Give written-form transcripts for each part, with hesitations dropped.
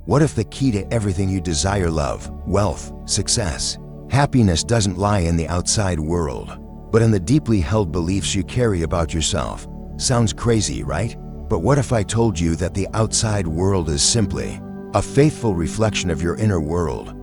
What if the key to everything you desire, love, wealth, success, happiness, doesn't lie in the outside world, but in the deeply held beliefs you carry about yourself? Sounds crazy, right? But what if I told you that the outside world is simply a faithful reflection of your inner world?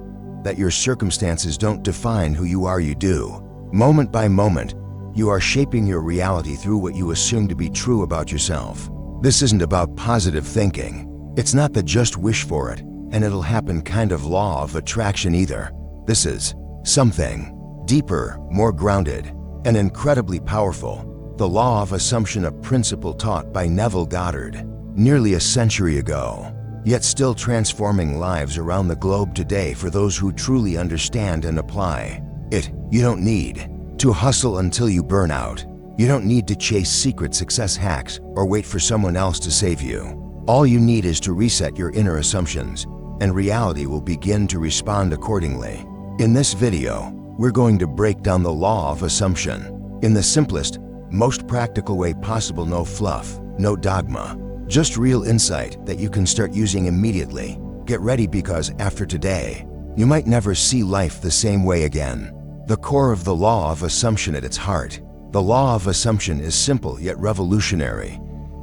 That your circumstances don't define who you are, you do. Moment by moment, you are shaping your reality through what you assume to be true about yourself. This isn't about positive thinking. It's not the just wish for it, and it'll happen kind of law of attraction either. This is something deeper, more grounded, and incredibly powerful. The law of assumption, a principle taught by Neville Goddard nearly a century ago, yet still transforming lives around the globe today for those who truly understand and apply it. You don't need to hustle until you burn out. You don't need to chase secret success hacks or wait for someone else to save you. All you need is to reset your inner assumptions, and reality will begin to respond accordingly. In this video, we're going to break down the law of assumption in the simplest, most practical way possible. No fluff, no dogma, just real insight that you can start using immediately. Get ready, because after today, you might never see life the same way again. The core of the law of assumption at its heart. The law of assumption is simple yet revolutionary.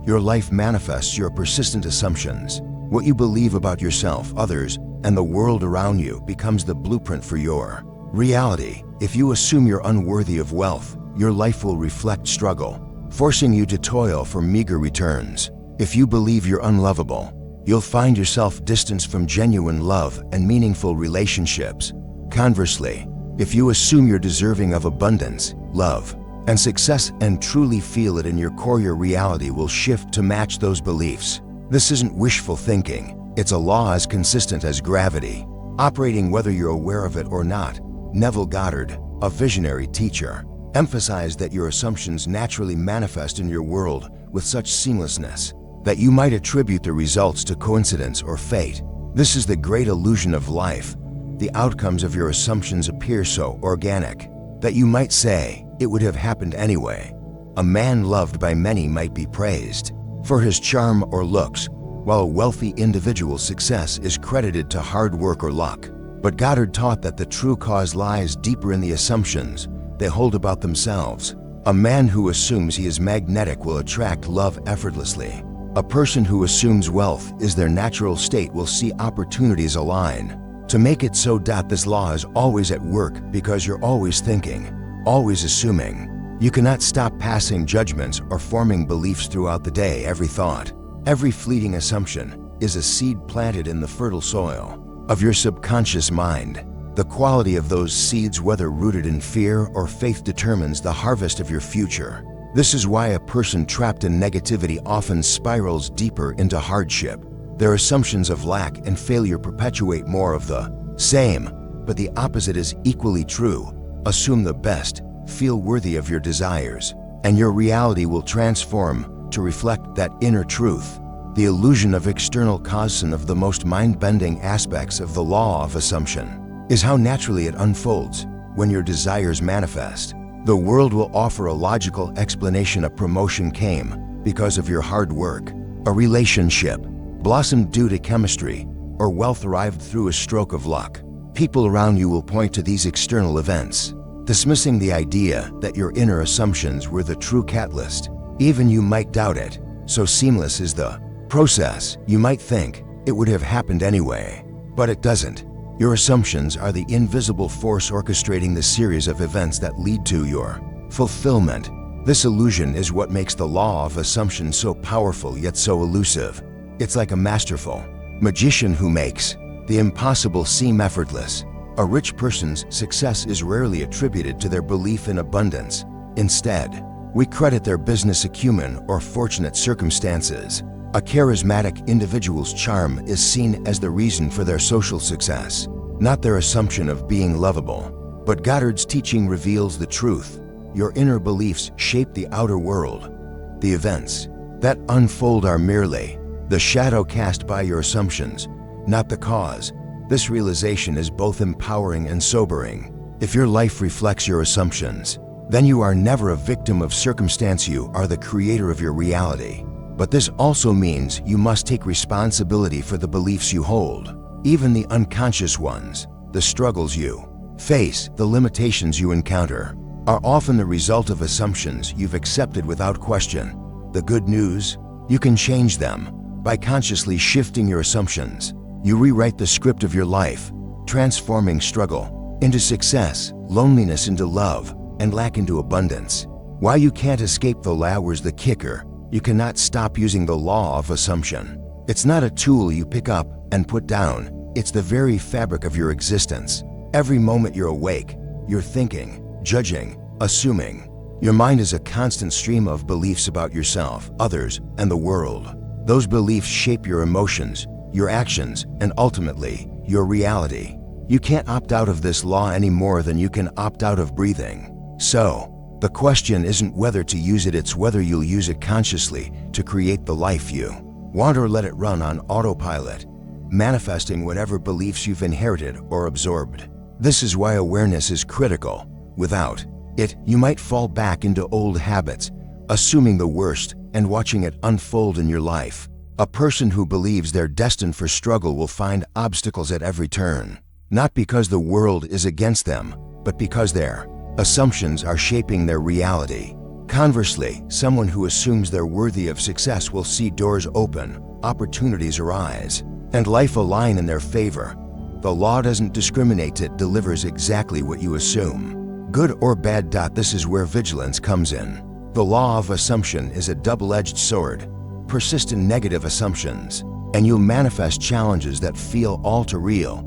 Your life manifests your persistent assumptions. What you believe about yourself, others, and the world around you becomes the blueprint for your reality. If you assume you're unworthy of wealth, your life will reflect struggle, forcing you to toil for meager returns. If you believe you're unlovable, you'll find yourself distanced from genuine love and meaningful relationships. Conversely, if you assume you're deserving of abundance, love, and success and truly feel it in your core, your reality will shift to match those beliefs. This isn't wishful thinking. It's a law as consistent as gravity, operating whether you're aware of it or not. Neville Goddard, a visionary teacher, emphasized that your assumptions naturally manifest in your world with such seamlessness that you might attribute the results to coincidence or fate. This is the great illusion of life. The outcomes of your assumptions appear so organic that you might say it would have happened anyway. A man loved by many might be praised for his charm or looks, while a wealthy individual's success is credited to hard work or luck. But Goddard taught that the true cause lies deeper in the assumptions they hold about themselves. A man who assumes he is magnetic will attract love effortlessly. A person who assumes wealth is their natural state will see opportunities align. To make it so, this law is always at work because you're always thinking, always assuming. You cannot stop passing judgments or forming beliefs throughout the day. Every thought, every fleeting assumption is a seed planted in the fertile soil of your subconscious mind. The quality of those seeds, whether rooted in fear or faith, determines the harvest of your future. This is why a person trapped in negativity often spirals deeper into hardship. Their assumptions of lack and failure perpetuate more of the same, but the opposite is equally true. Assume the best, feel worthy of your desires, and your reality will transform to reflect that inner truth. The illusion of external cause. One of the most mind-bending aspects of the law of assumption is how naturally it unfolds when your desires manifest. The world will offer a logical explanation. A promotion came because of your hard work. A relationship blossomed due to chemistry, or wealth arrived through a stroke of luck. People around you will point to these external events, dismissing the idea that your inner assumptions were the true catalyst. Even you might doubt it. So seamless is the process, you might think it would have happened anyway. But it doesn't. Your assumptions are the invisible force orchestrating the series of events that lead to your fulfillment. This illusion is what makes the law of assumption so powerful yet so elusive. It's like a masterful magician who makes the impossible seem effortless. A rich person's success is rarely attributed to their belief in abundance. Instead, we credit their business acumen or fortunate circumstances. A charismatic individual's charm is seen as the reason for their social success, not their assumption of being lovable. But Goddard's teaching reveals the truth. Your inner beliefs shape the outer world. The events that unfold are merely the shadow cast by your assumptions, not the cause. This realization is both empowering and sobering. If your life reflects your assumptions, then you are never a victim of circumstance. You are the creator of your reality. But this also means you must take responsibility for the beliefs you hold, even the unconscious ones. The struggles you face, the limitations you encounter, are often the result of assumptions you've accepted without question. The good news? You can change them. By consciously shifting your assumptions, you rewrite the script of your life, transforming struggle into success, loneliness into love, and lack into abundance. Why you can't escape the law is the kicker. You cannot stop using the law of assumption. It's not a tool you pick up and put down. It's the very fabric of your existence. Every moment you're awake, you're thinking, judging, assuming. Your mind is a constant stream of beliefs about yourself, others, and the world. Those beliefs shape your emotions, your actions, and ultimately, your reality. You can't opt out of this law any more than you can opt out of breathing. So, the question isn't whether to use it, it's whether you'll use it consciously to create the life you want or let it run on autopilot, manifesting whatever beliefs you've inherited or absorbed. This is why awareness is critical. Without it, you might fall back into old habits, assuming the worst and watching it unfold in your life. A person who believes they're destined for struggle will find obstacles at every turn, not because the world is against them, but because their assumptions are shaping their reality. Conversely, someone who assumes they're worthy of success will see doors open, opportunities arise, and life align in their favor. The law doesn't discriminate, it delivers exactly what you assume, good or bad. This is where vigilance comes in. The law of assumption is a double-edged sword. Persist in negative assumptions, and you'll manifest challenges that feel all too real.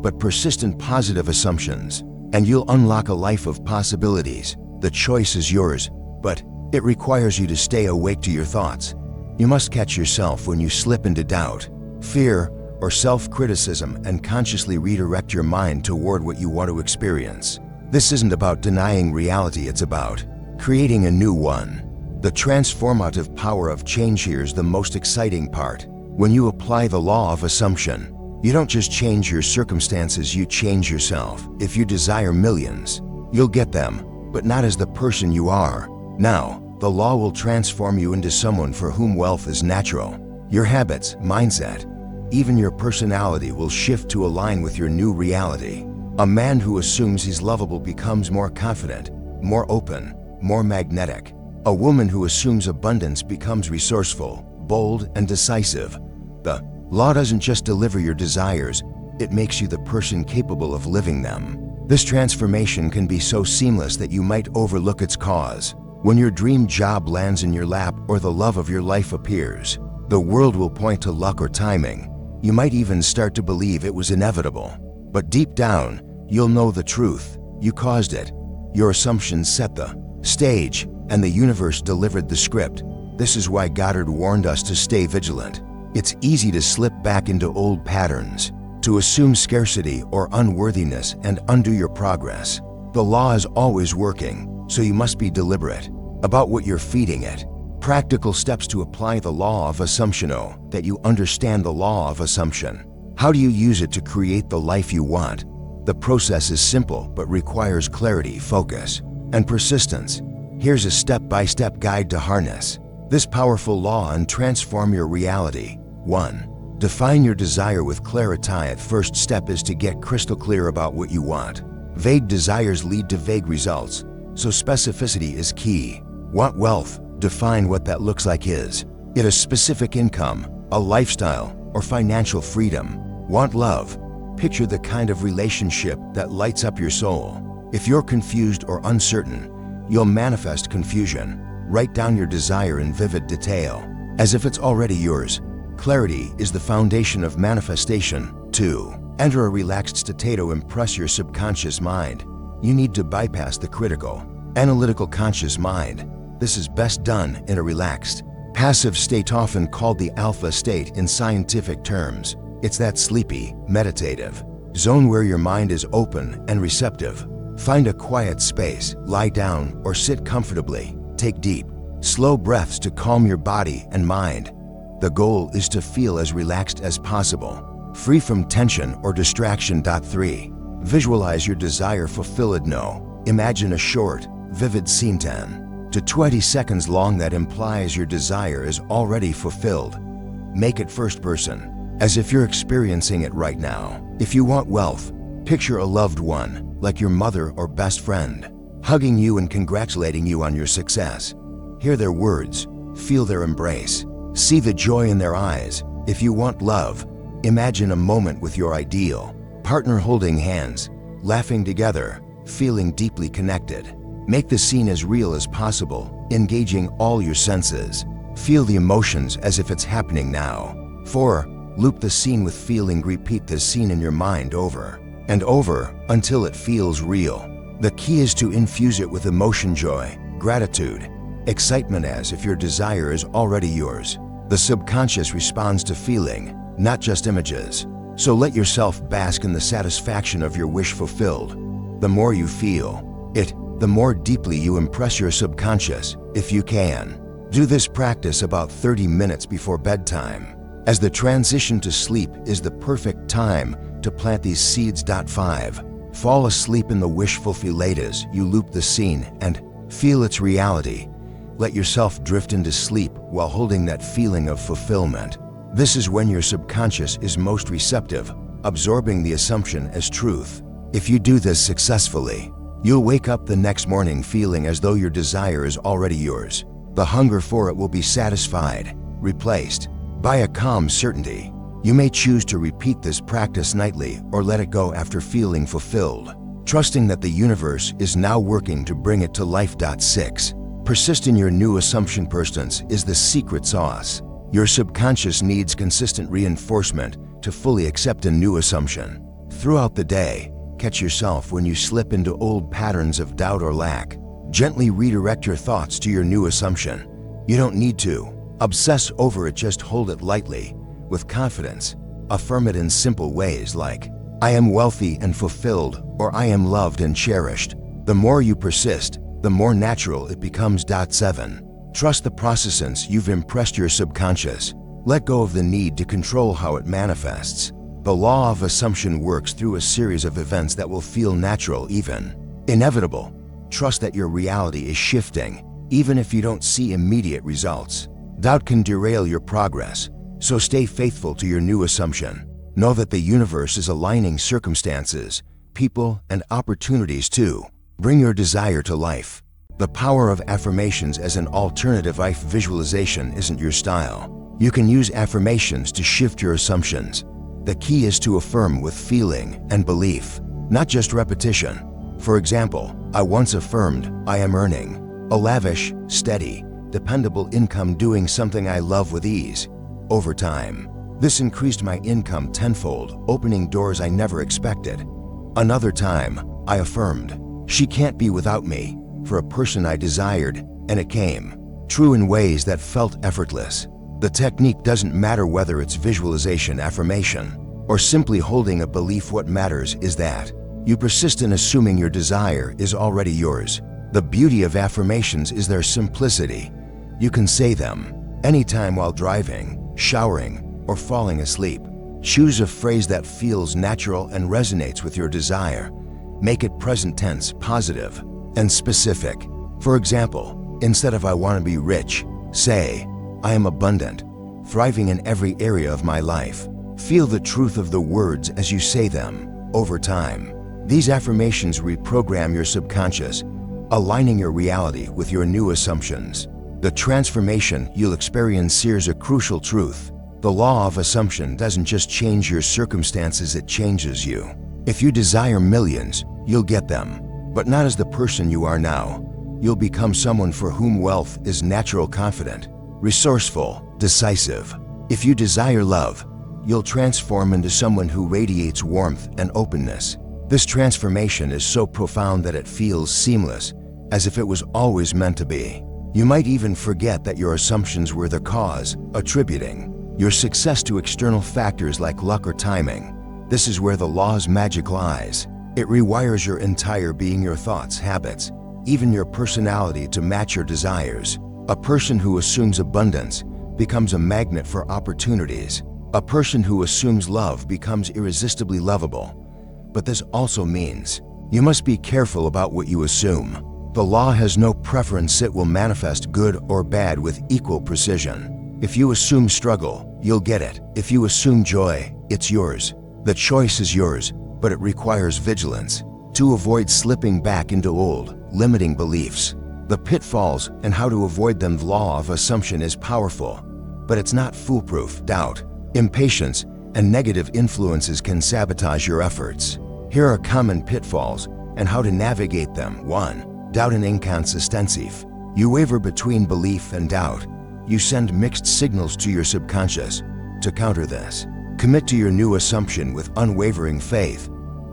But persist in positive assumptions, and you'll unlock a life of possibilities. The choice is yours, but it requires you to stay awake to your thoughts. You must catch yourself when you slip into doubt, fear, or self-criticism and consciously redirect your mind toward what you want to experience. This isn't about denying reality, it's about creating a new one. The transformative power of change here is the most exciting part. When you apply the law of assumption, you don't just change your circumstances, you change yourself. If you desire millions, you'll get them, but not as the person you are. Now, the law will transform you into someone for whom wealth is natural. Your habits, mindset, even your personality will shift to align with your new reality. A man who assumes he's lovable becomes more confident, more open, more magnetic. A woman who assumes abundance becomes resourceful, bold, and decisive. The law doesn't just deliver your desires, it makes you the person capable of living them. This transformation can be so seamless that you might overlook its cause. When your dream job lands in your lap or the love of your life appears, the world will point to luck or timing. You might even start to believe it was inevitable. But deep down, you'll know the truth. You caused it. Your assumptions set the stage, and the universe delivered the script. This is why Goddard warned us to stay vigilant. It's easy to slip back into old patterns, to assume scarcity or unworthiness and undo your progress. The law is always working, so you must be deliberate about what you're feeding it. Practical steps to apply the law of assumption. That you understand the law of assumption. How do you use it to create the life you want? The process is simple but requires clarity, focus, and persistence. Here's a step-by-step guide to harness this powerful law and transform your reality. 1. Define your desire with clarity. The first step is to get crystal clear about what you want. Vague desires lead to vague results, so specificity is key. Want wealth? Define what that looks like. Is it a specific income, a lifestyle, or financial freedom? Want love? Picture the kind of relationship that lights up your soul. If you're confused or uncertain, you'll manifest confusion. Write down your desire in vivid detail, as if it's already yours. Clarity is the foundation of manifestation. 2. Enter a relaxed state to impress your subconscious mind. You need to bypass the critical, analytical conscious mind. This is best done in a relaxed, passive state, often called the alpha state in scientific terms. It's that sleepy, meditative zone where your mind is open and receptive. Find a quiet space, lie down, or sit comfortably. Take deep, slow breaths to calm your body and mind. The goal is to feel as relaxed as possible, free from tension or distraction. 3. Visualize your desire fulfilled. Imagine a short, vivid scene. 10 to 20 seconds long that implies your desire is already fulfilled. Make it first person, as if you're experiencing it right now. If you want wealth, picture a loved one, like your mother or best friend, hugging you and congratulating you on your success. Hear their words, feel their embrace, see the joy in their eyes. If you want love, imagine a moment with your ideal partner holding hands, laughing together, feeling deeply connected. Make the scene as real as possible, engaging all your senses. Feel the emotions as if it's happening now. 4. Loop the scene with feeling. Repeat this scene in your mind over and over until it feels real. The key is to infuse it with emotion, joy, gratitude, excitement, as if your desire is already yours. The subconscious responds to feeling, not just images. So let yourself bask in the satisfaction of your wish fulfilled. The more you feel it, the more deeply you impress your subconscious. If you can, do this practice about 30 minutes before bedtime, as the transition to sleep is the perfect time to plant these seeds. 5. Fall asleep in the wish fulfilled as you loop the scene and feel its reality. Let yourself drift into sleep while holding that feeling of fulfillment. This is when your subconscious is most receptive, absorbing the assumption as truth. If you do this successfully, you'll wake up the next morning feeling as though your desire is already yours. The hunger for it will be satisfied, replaced by a calm certainty. You may choose to repeat this practice nightly or let it go after feeling fulfilled, trusting that the universe is now working to bring it to life. 6. Persist in your new assumption. Persistence is the secret sauce. Your subconscious needs consistent reinforcement to fully accept a new assumption. Throughout the day, catch yourself when you slip into old patterns of doubt or lack. Gently redirect your thoughts to your new assumption. You don't need to obsess over it, just hold it lightly, with confidence. Affirm it in simple ways like, I am wealthy and fulfilled, or I am loved and cherished. The more you persist, the more natural it becomes. 7. Trust the process. Since you've impressed your subconscious, let go of the need to control how it manifests. The law of assumption works through a series of events that will feel natural, even inevitable. Trust that your reality is shifting, even if you don't see immediate results. Doubt can derail your progress, so stay faithful to your new assumption. Know that the universe is aligning circumstances, people, and opportunities to bring your desire to life. The power of affirmations as an alternative. If visualization isn't your style, you can use affirmations to shift your assumptions. The key is to affirm with feeling and belief, not just repetition. For example, I once affirmed, I am earning a lavish, steady, dependable income doing something I love with ease. Over time, this increased my income tenfold, opening doors I never expected. Another time, I affirmed, she can't be without me, for a person I desired, and it came true in ways that felt effortless. The technique doesn't matter whether it's visualization, affirmation, or simply holding a belief. What matters is that you persist in assuming your desire is already yours. The beauty of affirmations is their simplicity. You can say them anytime while driving, showering, or falling asleep. Choose a phrase that feels natural and resonates with your desire. Make it present tense, positive, and specific. For example, instead of I want to be rich, say, I am abundant, thriving in every area of my life. Feel the truth of the words as you say them. Over time, these affirmations reprogram your subconscious, aligning your reality with your new assumptions. The transformation you'll experience. Here's a crucial truth. The law of assumption doesn't just change your circumstances, it changes you. If you desire millions, you'll get them, but not as the person you are now. You'll become someone for whom wealth is natural, confident, resourceful, decisive. If you desire love, you'll transform into someone who radiates warmth and openness. This transformation is so profound that it feels seamless, as if it was always meant to be. You might even forget that your assumptions were the cause, attributing your success to external factors like luck or timing. This is where the law's magic lies. It rewires your entire being, your thoughts, habits, even your personality to match your desires. A person who assumes abundance becomes a magnet for opportunities. A person who assumes love becomes irresistibly lovable. But this also means you must be careful about what you assume. The law has no preference, it will manifest good or bad with equal precision. If you assume struggle, you'll get it. If you assume joy, it's yours. The choice is yours, but it requires vigilance to avoid slipping back into old, limiting beliefs. The pitfalls and how to avoid them. The law of assumption is powerful, but it's not foolproof. Doubt, impatience, and negative influences can sabotage your efforts. Here are common pitfalls and how to navigate them. 1. Doubt and inconsistency. You waver between belief and doubt. You send mixed signals to your subconscious. To counter this, commit to your new assumption with unwavering faith.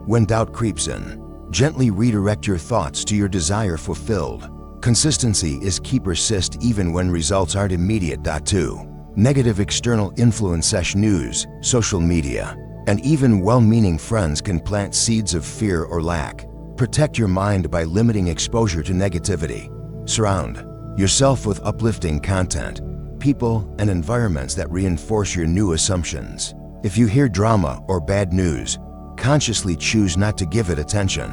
When doubt creeps in, gently redirect your thoughts to your desire fulfilled. Consistency is key. Persist even when results aren't immediate. 2. Negative external influence. News, social media, and even well-meaning friends can plant seeds of fear or lack. Protect your mind by limiting exposure to negativity. Surround yourself with uplifting content, people, and environments that reinforce your new assumptions. If you hear drama or bad news, consciously choose not to give it attention.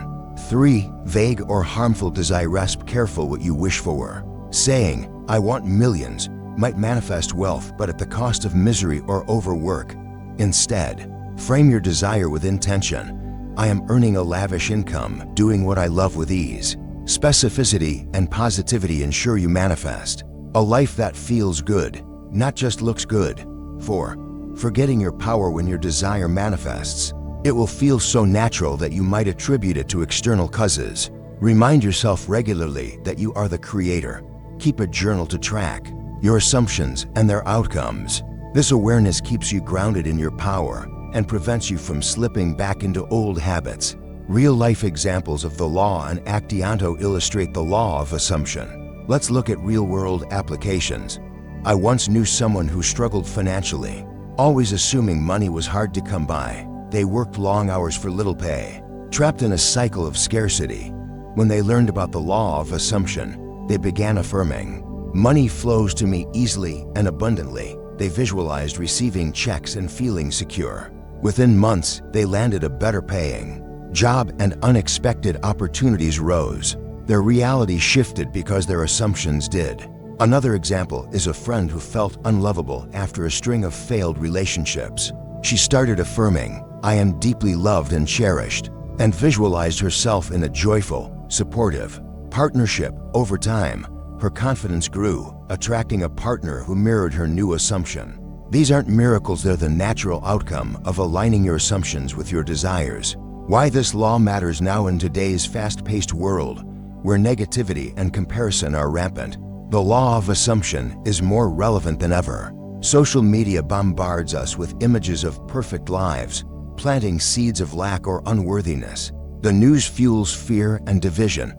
3. Vague or harmful desires. Careful what you wish for. Saying, "I want millions," might manifest wealth, but at the cost of misery or overwork. Instead, frame your desire with intention. "I am earning a lavish income, doing what I love with ease." Specificity and positivity ensure you manifest a life that feels good, not just looks good. 4. Forgetting your power. When your desire manifests, it will feel so natural that you might attribute it to external causes. Remind yourself regularly that you are the creator. Keep a journal to track your assumptions and their outcomes. This awareness keeps you grounded in your power and prevents you from slipping back into old habits. Real-life examples of the law and Actianto illustrate the law of assumption. Let's look at real-world applications. I once knew someone who struggled financially, always assuming money was hard to come by. They worked long hours for little pay, trapped in a cycle of scarcity. When they learned about the law of assumption, they began affirming, "Money flows to me easily and abundantly." They visualized receiving checks and feeling secure. Within months, they landed a better paying job and unexpected opportunities rose. Their reality shifted because their assumptions did. Another example is a friend who felt unlovable after a string of failed relationships. She started affirming, "I am deeply loved and cherished," and visualized herself in a joyful, supportive partnership. Over time, her confidence grew, attracting a partner who mirrored her new assumption. These aren't miracles, they're the natural outcome of aligning your assumptions with your desires. Why this law matters now in today's fast-paced world, where negativity and comparison are rampant. The law of assumption is more relevant than ever. Social media bombards us with images of perfect lives, planting seeds of lack or unworthiness. The news fuels fear and division,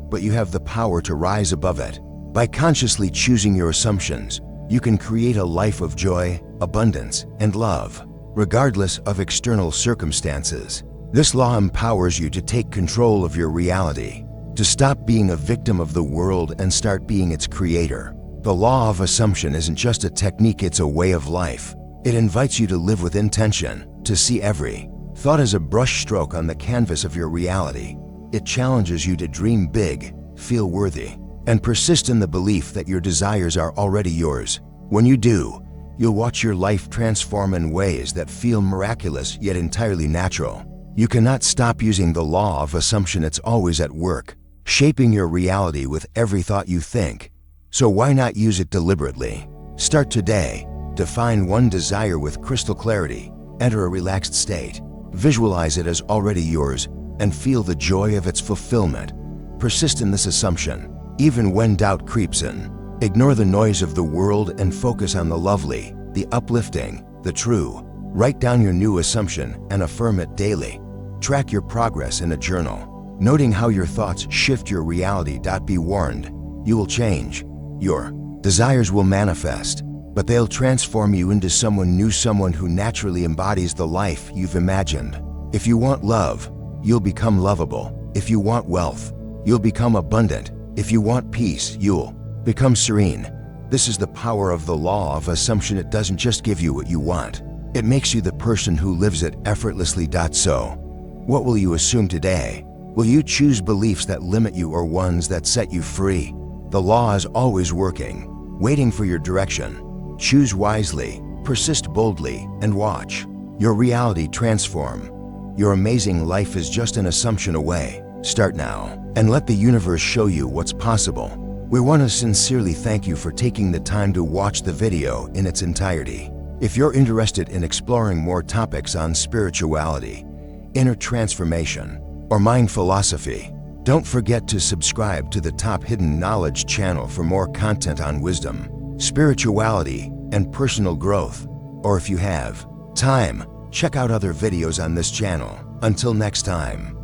but you have the power to rise above it. By consciously choosing your assumptions, you can create a life of joy, abundance, and love, regardless of external circumstances. This law empowers you to take control of your reality, to stop being a victim of the world and start being its creator. The law of assumption isn't just a technique, it's a way of life. It invites you to live with intention, to see every thought as a brushstroke on the canvas of your reality. It challenges you to dream big, feel worthy, and persist in the belief that your desires are already yours. When you do, you'll watch your life transform in ways that feel miraculous yet entirely natural. You cannot stop using the law of assumption, it's always at work, shaping your reality with every thought you think. So why not use it deliberately? Start today. Define one desire with crystal clarity, enter a relaxed state, visualize it as already yours, and feel the joy of its fulfillment. Persist in this assumption, even when doubt creeps in. Ignore the noise of the world and focus on the lovely, the uplifting, the true. Write down your new assumption and affirm it daily. Track your progress in a journal, noting how your thoughts shift your reality. Be warned, you will change. Your desires will manifest, but they'll transform you into someone new, someone who naturally embodies the life you've imagined. If you want love, you'll become lovable. If you want wealth, you'll become abundant. If you want peace, you'll become serene. This is the power of the law of assumption. It doesn't just give you what you want, it makes you the person who lives it effortlessly. So, what will you assume today? Will you choose beliefs that limit you or ones that set you free? The law is always working, waiting for your direction. Choose wisely, persist boldly, and watch your reality transform. Your amazing life is just an assumption away. Start now and let the universe show you what's possible. We want to sincerely thank you for taking the time to watch the video in its entirety. If you're interested in exploring more topics on spirituality, inner transformation, or mind philosophy, don't forget to subscribe to the Top Hidden Knowledge channel for more content on wisdom, spirituality, and personal growth. Or if you have time, check out other videos on this channel. Until next time.